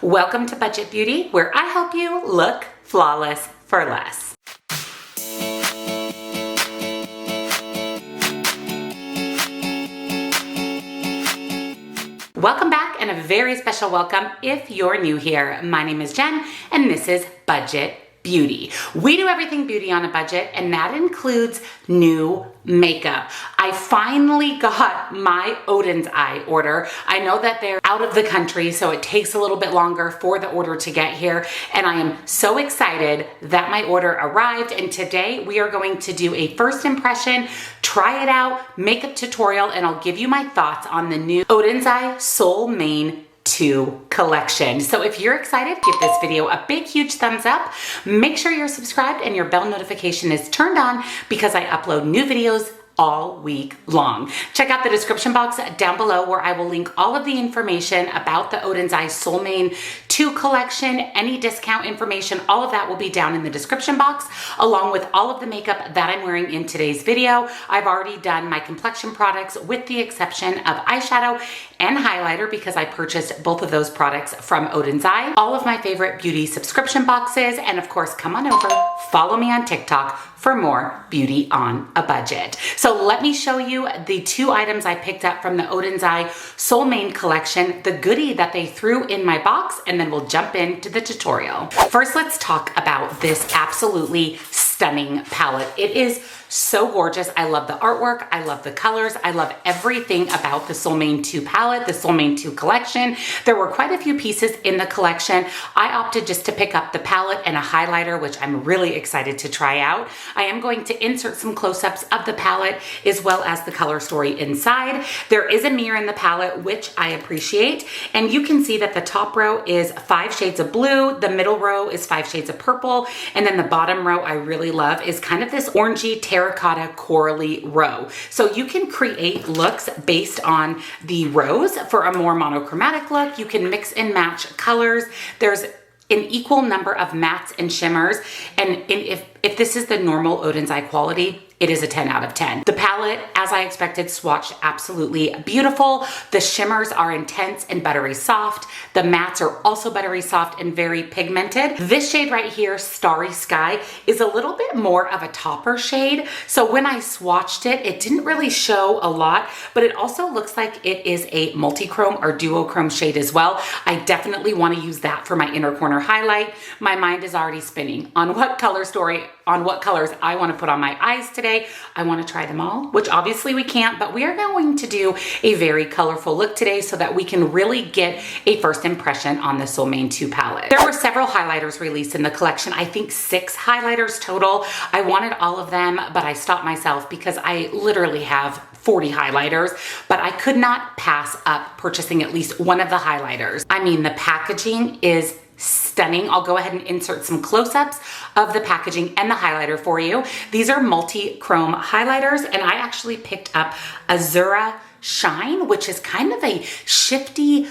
Welcome to Budget Beauty, where I help you look flawless for less. Welcome back, and a very special welcome if you're new here. My name is Jen, and this is Budget Beauty. We do everything beauty on a budget, and that includes new makeup. I finally got my Oden's Eye order. I know that they're out of the country, so it takes a little bit longer for the order to get here, and I am so excited that my order arrived. And today we are going to do a first impression, try it out, makeup tutorial, and I'll give you my thoughts on the new Oden's Eye Solmane II collection. So if you're excited, give this video a big, huge thumbs up. Make sure you're subscribed and your bell notification is turned on because I upload new videos all week long. Check out the description box down below where I will link all of the information about the Oden's Eye Solmane II collection. Any discount information, all of that will be down in the description box, along with all of the makeup that I'm wearing in today's video. I've already done my complexion products with the exception of eyeshadow and highlighter because I purchased both of those products from Oden's Eye. All of my favorite beauty subscription boxes, and of course, come on over, follow me on TikTok for more beauty on a budget. So let me show you the two items I picked up from the Oden's Eye Solmane collection, the goodie that they threw in my box, and then we'll jump into the tutorial. First, let's talk about this absolutely stunning palette. It is so gorgeous. I love the artwork. I love the colors. I love everything about the Solmane II palette, the Solmane II collection. There were quite a few pieces in the collection. I opted just to pick up the palette and a highlighter, which I'm really excited to try out. I am going to insert some close-ups of the palette as well as the color story inside. There is a mirror in the palette, which I appreciate. And you can see that the top row is 5 shades of blue, the middle row is 5 shades of purple, and then the bottom row I really love is kind of this orangey terracotta corally row. So you can create looks based on the rows for a more monochromatic look. You can mix and match colors. There's an equal number of mattes and shimmers, and if this is the normal Oden's Eye quality, it is a 10 out of 10. The palette, as I expected, swatched absolutely beautiful. The shimmers are intense and buttery soft. The mattes are also buttery soft and very pigmented. This shade right here, Starry Sky, is a little bit more of a topper shade. So when I swatched it, it didn't really show a lot, but it also looks like it is a multi-chrome or duochrome shade as well. I definitely want to use that for my inner corner highlight. My mind is already spinning on what colors I want to put on my eyes today. I want to try them all, which obviously we can't, but we are going to do a very colorful look today so that we can really get a first impression on the Solmane II palette. There were several highlighters released in the collection. I think 6 highlighters total. I wanted all of them, but I stopped myself because I literally have 40 highlighters, but I could not pass up purchasing at least one of the highlighters. I mean, the packaging is stunning. I'll go ahead and insert some close-ups of the packaging and the highlighter for you. These are multi-chrome highlighters, and I actually picked up Azura Shine, which is kind of a shifty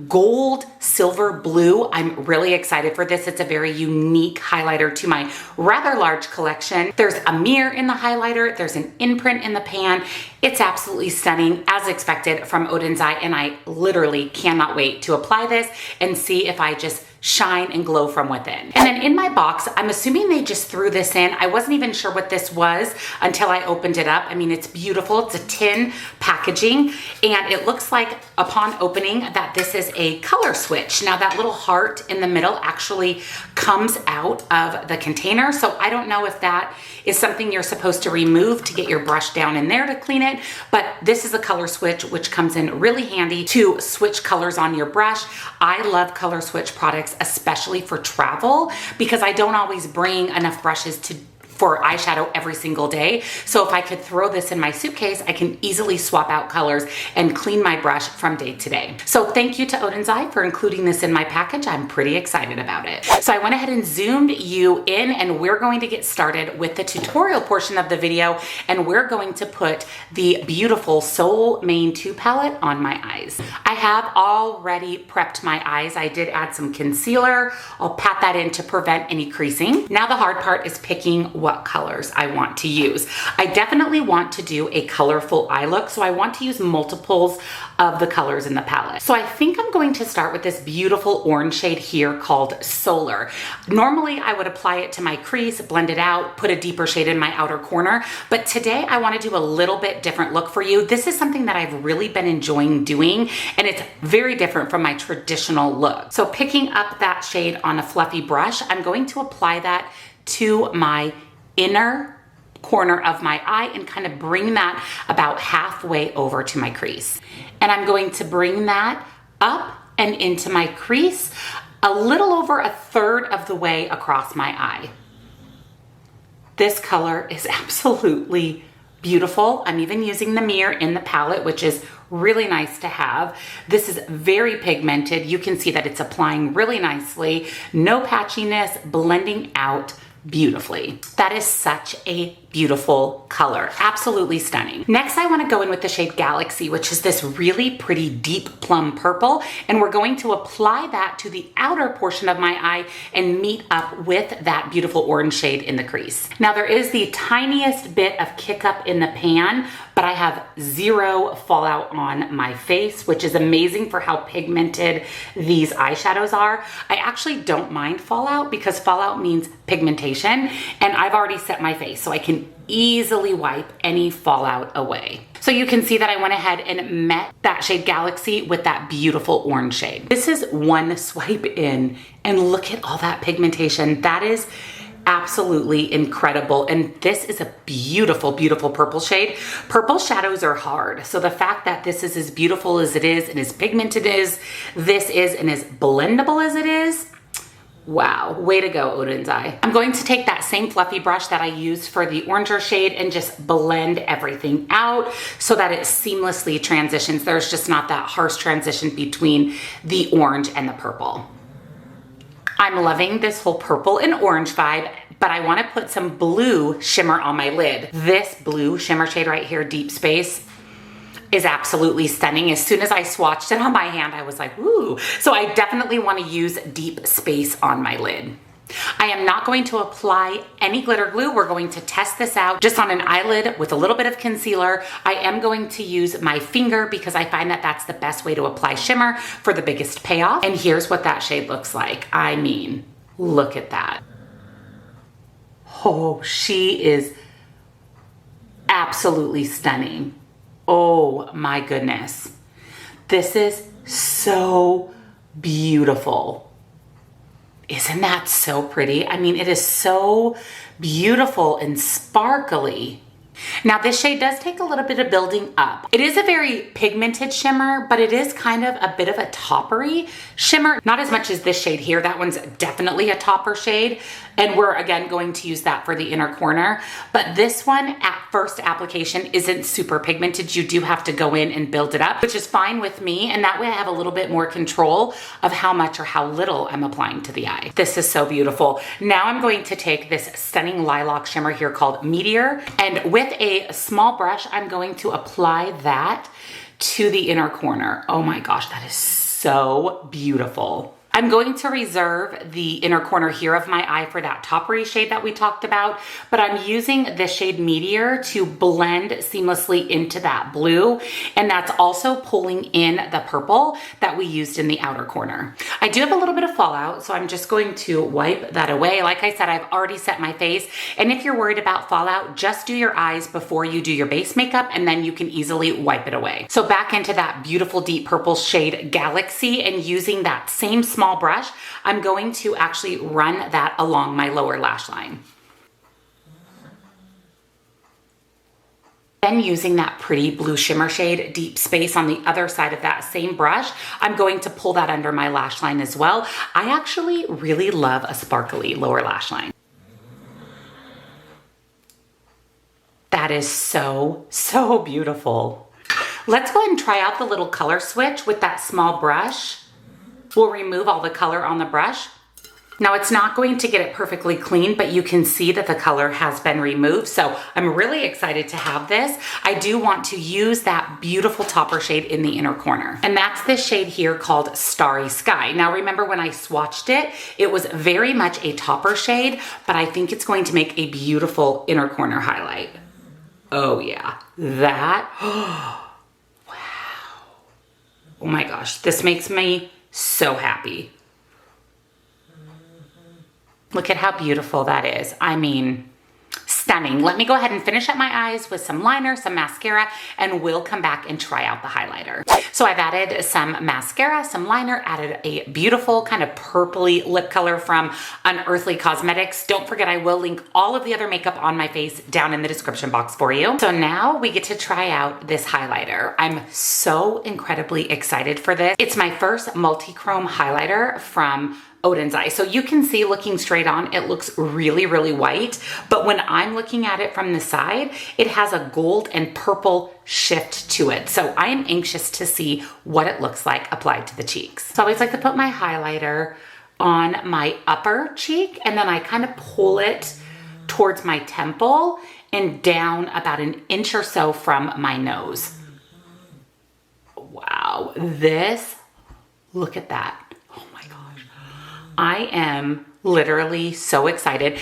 gold, silver, blue. I'm really excited for this. It's a very unique highlighter to my rather large collection. There's a mirror in the highlighter. There's an imprint in the pan. It's absolutely stunning, as expected from Oden's Eye, and I literally cannot wait to apply this and see if I just shine and glow from within. And then in my box, I'm assuming they just threw this in. I wasn't even sure what this was until I opened it up. I mean, it's beautiful. It's a tin packaging, and it looks like upon opening that this is a color switch. Now that little heart in the middle actually comes out of the container. So I don't know if that is something you're supposed to remove to get your brush down in there to clean it, but this is a color switch, which comes in really handy to switch colors on your brush. I love color switch products, especially for travel, because I don't always bring enough brushes for eyeshadow every single day. So if I could throw this in my suitcase, I can easily swap out colors and clean my brush from day to day. So thank you to Oden's Eye for including this in my package. I'm pretty excited about it. So I went ahead and zoomed you in, and we're going to get started with the tutorial portion of the video, and we're going to put the beautiful Solmane II palette on my eyes. I have already prepped my eyes. I did add some concealer. I'll pat that in to prevent any creasing. Now the hard part is picking what colors I want to use. I definitely want to do a colorful eye look, so I want to use multiples of the colors in the palette. So I think I'm going to start with this beautiful orange shade here called Solar. Normally I would apply it to my crease, blend it out, put a deeper shade in my outer corner, but today I want to do a little bit different look for you. This is something that I've really been enjoying doing, and it's very different from my traditional look. So picking up that shade on a fluffy brush, I'm going to apply that to my inner corner of my eye and kind of bring that about halfway over to my crease. And I'm going to bring that up and into my crease a little over a third of the way across my eye. This color is absolutely beautiful. I'm even using the mirror in the palette, which is really nice to have. This is very pigmented. You can see that it's applying really nicely. No patchiness, blending out beautifully. That is such a beautiful color. Absolutely stunning. Next, I want to go in with the shade Galaxy, which is this really pretty deep plum purple, and we're going to apply that to the outer portion of my eye and meet up with that beautiful orange shade in the crease. Now, there is the tiniest bit of kick up in the pan, but I have zero fallout on my face, which is amazing for how pigmented these eyeshadows are. I actually don't mind fallout because fallout means pigmentation, and I've already set my face, so I can easily wipe any fallout away. So you can see that I went ahead and met that shade Galaxy with that beautiful orange shade. This is one swipe in, and look at all that pigmentation. That is absolutely incredible. And this is a beautiful, beautiful purple shade. Purple shadows are hard. So the fact that this is as beautiful as it is and as pigmented as this is and as blendable as it is, wow, way to go, Oden's Eye. I'm going to take that same fluffy brush that I used for the oranger shade and just blend everything out so that it seamlessly transitions. There's just not that harsh transition between the orange and the purple. I'm loving this whole purple and orange vibe, but I want to put some blue shimmer on my lid. This blue shimmer shade right here, Deep Space, is absolutely stunning. As soon as I swatched it on my hand, I was like, ooh. So I definitely want to use Deep Space on my lid. I am not going to apply any glitter glue. We're going to test this out just on an eyelid with a little bit of concealer. I am going to use my finger because I find that that's the best way to apply shimmer for the biggest payoff. And here's what that shade looks like. I mean, look at that. Oh, she is absolutely stunning. Oh my goodness. This is so beautiful. Isn't that so pretty? I mean, it is so beautiful and sparkly. Now, this shade does take a little bit of building up. It is a very pigmented shimmer, but it is kind of a bit of a toppery shimmer. Not as much as this shade here. That one's definitely a topper shade. And we're, again, going to use that for the inner corner. But this one, at first application, isn't super pigmented. You do have to go in and build it up, which is fine with me. And that way I have a little bit more control of how much or how little I'm applying to the eye. This is so beautiful. Now I'm going to take this stunning lilac shimmer here called Meteor. And with a small brush, I'm going to apply that to the inner corner. Oh my gosh, that is so beautiful. I'm going to reserve the inner corner here of my eye for that toppery shade that we talked about, but I'm using the shade Meteor to blend seamlessly into that blue, and that's also pulling in the purple that we used in the outer corner. I do have a little bit of fallout, so I'm just going to wipe that away. Like I said, I've already set my face, and if you're worried about fallout, just do your eyes before you do your base makeup, and then you can easily wipe it away. So back into that beautiful deep purple shade Galaxy, and using that same small brush, I'm going to actually run that along my lower lash line. Then using that pretty blue shimmer shade Deep Space on the other side of that same brush, I'm going to pull that under my lash line as well. I actually really love a sparkly lower lash line. That is so, so beautiful. Let's go ahead and try out the little color switch with that small brush. We'll remove all the color on the brush Now it's not going to get it perfectly clean, but you can see that the color has been removed. So I'm really excited to have this. I do want to use that beautiful topper shade in the inner corner. And that's this shade here called Starry Sky. Now remember when I swatched it, it was very much a topper shade, but I think it's going to make a beautiful inner corner highlight. Oh yeah, that, wow. Oh my gosh, this makes me so happy. Look at how beautiful that is. I mean, stunning. Let me go ahead and finish up my eyes with some liner, some mascara, and we'll come back and try out the highlighter. So I've added some mascara, some liner, added a beautiful kind of purpley lip color from Unearthly Cosmetics. Don't forget, I will link all of the other makeup on my face down in the description box for you. So now we get to try out this highlighter. I'm so incredibly excited for this. It's my first multi-chrome highlighter from Oden's Eye. So you can see looking straight on, it looks really, really white. But when I'm looking at it from the side, it has a gold and purple shift to it. So I am anxious to see what it looks like applied to the cheeks. So I always like to put my highlighter on my upper cheek and then I kind of pull it towards my temple and down about an inch or so from my nose. Wow, look at that. I am literally so excited.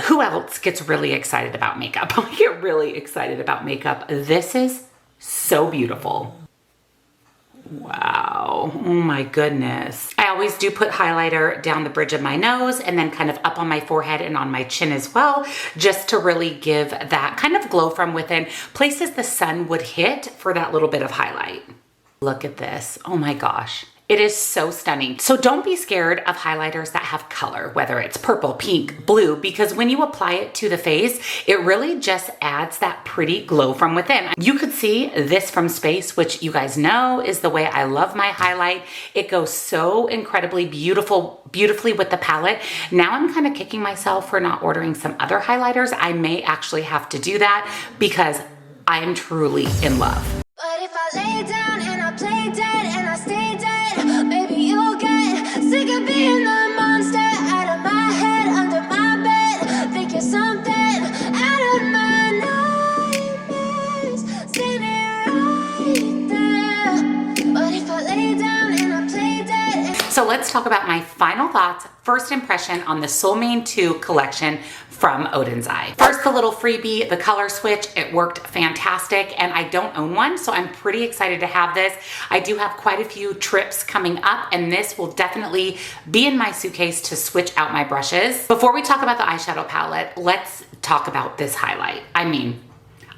Who else gets really excited about makeup? I get really excited about makeup. This is so beautiful. Wow, oh my goodness. I always do put highlighter down the bridge of my nose and then kind of up on my forehead and on my chin as well, just to really give that kind of glow from within, places the sun would hit for that little bit of highlight. Look at this, oh my gosh. It is so stunning. So don't be scared of highlighters that have color, whether it's purple, pink, blue, because when you apply it to the face, it really just adds that pretty glow from within. You could see this from space, which you guys know is the way I love my highlight. It goes so incredibly beautifully with the palette. Now I'm kind of kicking myself for not ordering some other highlighters. I may actually have to do that because I am truly in love. But if I lay down and I play dead and I stay dead, maybe you'll get sick of being the monster out of my head, under my bed. Think you're something out of my nightmares, standing right there. But if I lay down and I play dead. So let's talk about my final thoughts, first impression on the Solmane II collection from Oden's Eye. First, the little freebie, the color switch, it worked fantastic, and I don't own one, so I'm pretty excited to have this. I do have quite a few trips coming up, and this will definitely be in my suitcase to switch out my brushes. Before we talk about the eyeshadow palette, let's talk about this highlight. I mean,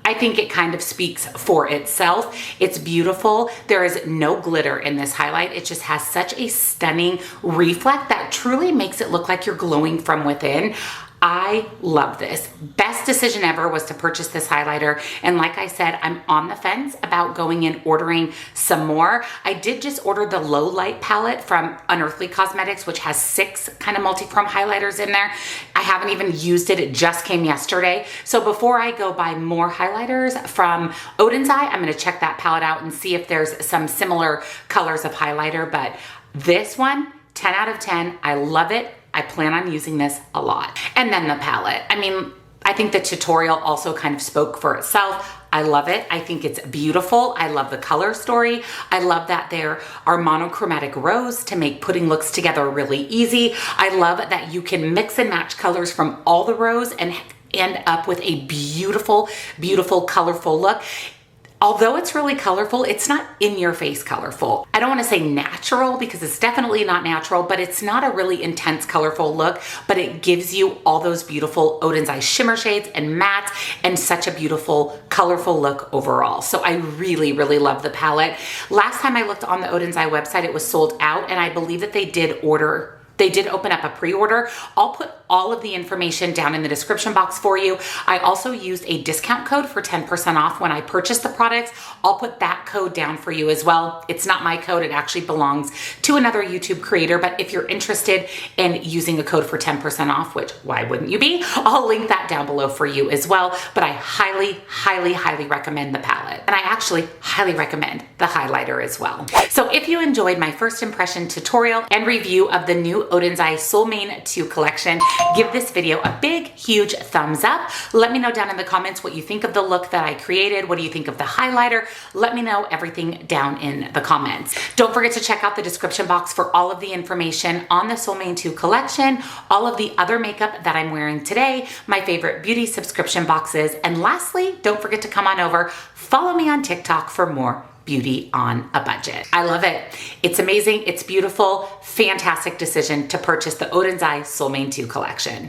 I think it kind of speaks for itself. It's beautiful. There is no glitter in this highlight. It just has such a stunning reflect that truly makes it look like you're glowing from within. I love this. Best decision ever was to purchase this highlighter. And like I said, I'm on the fence about going and ordering some more. I did just order the low light palette from Unearthly Cosmetics, which has 6 kind of multi-chrome highlighters in there. I haven't even used it. It just came yesterday. So before I go buy more highlighters from Oden's Eye, I'm going to check that palette out and see if there's some similar colors of highlighter. But this one, 10 out of 10. I love it. I plan on using this a lot. And then the palette. I mean, I think the tutorial also kind of spoke for itself. I love it. I think it's beautiful. I love the color story. I love that there are monochromatic rows to make putting looks together really easy. I love that you can mix and match colors from all the rows and end up with a beautiful, beautiful, colorful look. Although it's really colorful, it's not in your face colorful. I don't want to say natural because it's definitely not natural, but it's not a really intense colorful look, but it gives you all those beautiful Oden's Eye shimmer shades and mattes and such a beautiful colorful look overall. So I really, really love the palette. Last time I looked on the Oden's Eye website, it was sold out, and I believe that they did open up a pre-order. I'll put all of the information down in the description box for you. I also used a discount code for 10% off when I purchased the products. I'll put that code down for you as well. It's not my code. It actually belongs to another YouTube creator. But if you're interested in using a code for 10% off, which why wouldn't you be? I'll link that down below for you as well. But I highly, highly, highly recommend the palette. And I actually highly recommend the highlighter as well. So if you enjoyed my first impression tutorial and review of the new Oden's Eye Solmane II collection, give this video a big, huge thumbs up. Let me know down in the comments what you think of the look that I created. What do you think of the highlighter? Let me know everything down in the comments. Don't forget to check out the description box for all of the information on the Solmane II collection, all of the other makeup that I'm wearing today, my favorite beauty subscription boxes, and lastly, don't forget to come on over, follow me on TikTok for more beauty on a budget. I love it. It's amazing. It's beautiful. Fantastic decision to purchase the Oden's Eye Solmane II collection.